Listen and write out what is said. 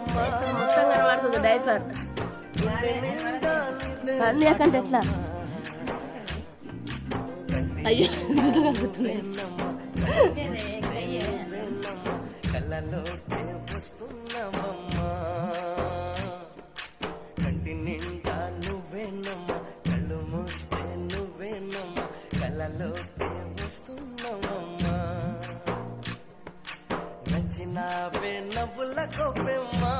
మొత్తం కనబడుతుంది డైపర్ కంటే ఎట్లా అయ్యో కనబడుతున్నాయి కళ్ళలోకి వస్తున్నావమ్మా కంటి నిండా నువ్వేనమ్మా కళ్ళు మూస్తే నువ్వేనమ్మా కళ్ళలోకి వస్తున్నావమ్మా నచ్చినావే నవ్వుల గొప్పమ్మా